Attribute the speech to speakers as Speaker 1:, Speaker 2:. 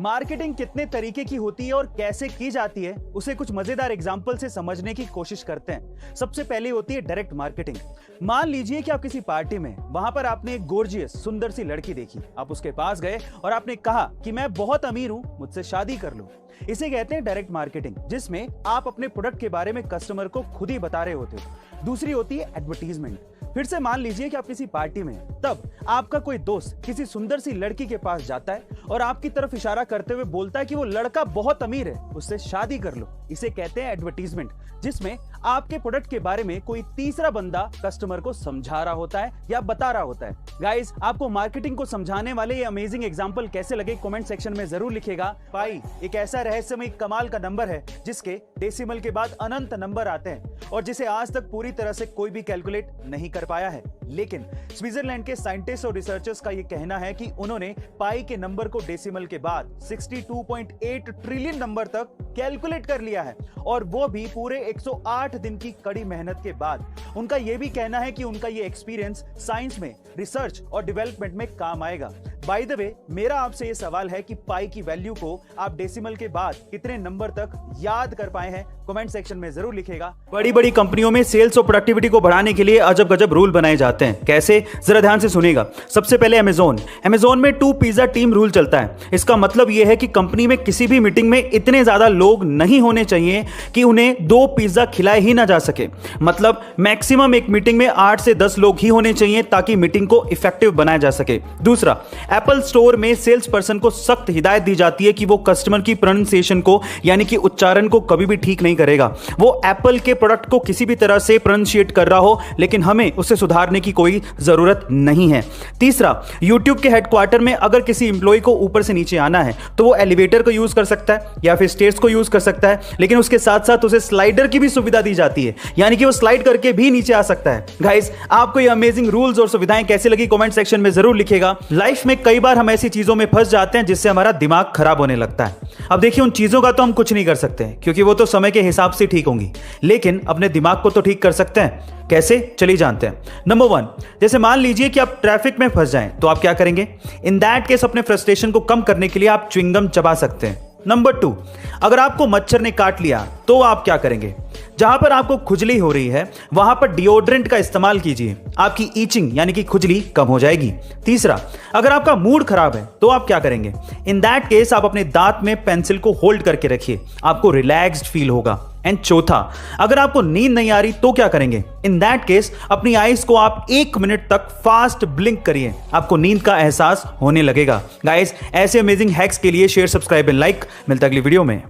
Speaker 1: Marketing कितने तरीके की होती है और कैसे की जाती है उसे कुछ मजेदार एग्जाम्पल से समझने की कोशिश करते हैं। सबसे पहले होती है डायरेक्ट मार्केटिंग। मान लीजिए कि आप किसी पार्टी में, वहां पर आपने एक गोर्जियस सुंदर सी लड़की देखी। आप उसके पास गए और आपने कहा कि मैं बहुत अमीर हूं, मुझसे शादी कर लो। इसे कहते हैं डायरेक्ट मार्केटिंग, जिसमें आप अपने प्रोडक्ट के बारे में कस्टमर को खुद ही बता रहे होते हो। दूसरी होती है एडवर्टीजमेंट। फिर से मान लीजिए कि आप किसी पार्टी में, तब आपका कोई दोस्त किसी सुंदर सी लड़की के पास जाता है और आपकी तरफ इशारा करते हुए बोलता है कि वो लड़का बहुत अमीर है, उससे शादी कर लो। इसे कहते हैं एडवर्टीजमेंट, जिसमें आपके प्रोडक्ट के बारे में कोई तीसरा बंदा कस्टमर को समझा रहा होता है या बता रहा होता है। गाइस, आपको मार्केटिंग को समझाने वाले ये अमेजिंग एग्जांपल कैसे लगे कमेंट सेक्शन में जरूर लिखिएगा। पाई एक ऐसा रहस्यमय कमाल का नंबर है जिसके डेसिमल के बाद अनंत नंबर आते हैं और जिसे आज तक पूरी तरह से कोई भी कैलकुलेट नहीं कर पाया है। लेकिन स्विट्जरलैंड के साइंटिस्ट और रिसर्चर्स का यह कहना है कि उन्होंने पाई के नंबर को डेसिमल के बाद 62.8 ट्रिलियन नंबर तक कैलकुलेट कर लिया है, और वो भी पूरे 108 दिन की कड़ी मेहनत के बाद। उनका यह भी कहना है कि उनका यह एक्सपीरियंस साइंस में, रिसर्च और डेवलपमेंट में काम आएगा। बाय द वे, मेरा आपसे यह सवाल है कि पाई की वैल्यू को आप डेसिमल के बाद कितने नंबर तक याद कर पाए हैं, कमेंट सेक्शन में जरूर लिखेगा। बड़ी बड़ी कंपनियों में सेल्स और प्रोडक्टिविटी को बढ़ाने के लिए अजब गजब रूल बनाए जाते हैं। कैसे, जरा ध्यान से सुनिएगा। सबसे पहले अमेज़न में 2 पिज्जा टीम रूल चलता है। इसका मतलब यह है कि कंपनी में किसी भी मीटिंग में इतने ज्यादा लोग नहीं होने चाहिए कि उन्हें 2 पिज्जा खिलाए ही ना जा सके। मतलब मैक्सिमम एक मीटिंग में 8 से 10 लोग ही होने चाहिए ताकि मीटिंग को इफेक्टिव बनाया जा सके। दूसरा, एप्पल स्टोर में सेल्स पर्सन को सख्त हिदायत दी जाती है कि वो कस्टमर की प्रोनाउंसिएशन को, यानी कि उच्चारण को कभी भी ठीक नहीं करेगा। वो एप्पल के प्रोडक्ट को किसी भी तरह से प्रोनाउंसिएट कर रहा हो, लेकिन हमें उसे सुधारने की कोई जरूरत नहीं है। तीसरा, YouTube के हेडक्वार्टर में अगर किसी एम्प्लॉय को ऊपर से नीचे आना है तो वो एलिवेटर को यूज कर सकता है या फिर स्टेयर्स को यूज कर सकता है, लेकिन उसके साथ साथ उसे स्लाइडर की भी सुविधा दी जाती है, यानी कि वो स्लाइड करके भी नीचे आ सकता है। गाइस, आपको ये अमेजिंग रूल्स और सुविधाएं कैसे लगी कमेंट सेक्शन में जरूर लिखिएगा। लाइफ में कई बार हम ऐसी चीजों में फंस जाते हैं जिससे हमारा दिमाग खराब होने लगता है। अब देखिए, उन चीजों का तो हम कुछ नहीं कर सकते क्योंकि वो तो समय के हिसाब से ठीक होंगी, लेकिन अपने दिमाग को तो ठीक कर सकते हैं। कैसे, चलिए जानते हैं। नंबर 1, जैसे मान लीजिए कि आप ट्रैफिक में फंस जाएं, तो आप क्या करेंगे? इन दैट केस अपने फ्रस्ट्रेशन को कम करने के लिए आप च्युइंगम चबा सकते हैं। नंबर 2, अगर आपको मच्छर ने काट लिया तो आप क्या करेंगे? जहां पर आपको खुजली हो रही है वहां पर डिओड्रेंट का इस्तेमाल कीजिए, आपकी ईचिंग यानी कि खुजली कम हो जाएगी। तीसरा, अगर आपका मूड खराब है तो आप क्या करेंगे? इन दैट केस आप अपने दांत में पेंसिल को होल्ड करके रखिए, आपको रिलैक्स्ड फील होगा। एंड चौथा, अगर आपको नींद नहीं आ रही तो क्या करेंगे? इन दैट केस अपनी आईज को आप 1 मिनट तक फास्ट ब्लिंक करिए, आपको नींद का एहसास होने लगेगा। गाइस, ऐसे अमेजिंग हैक्स के लिए शेयर, सब्सक्राइब एंड लाइक। मिलता है अगली वीडियो में।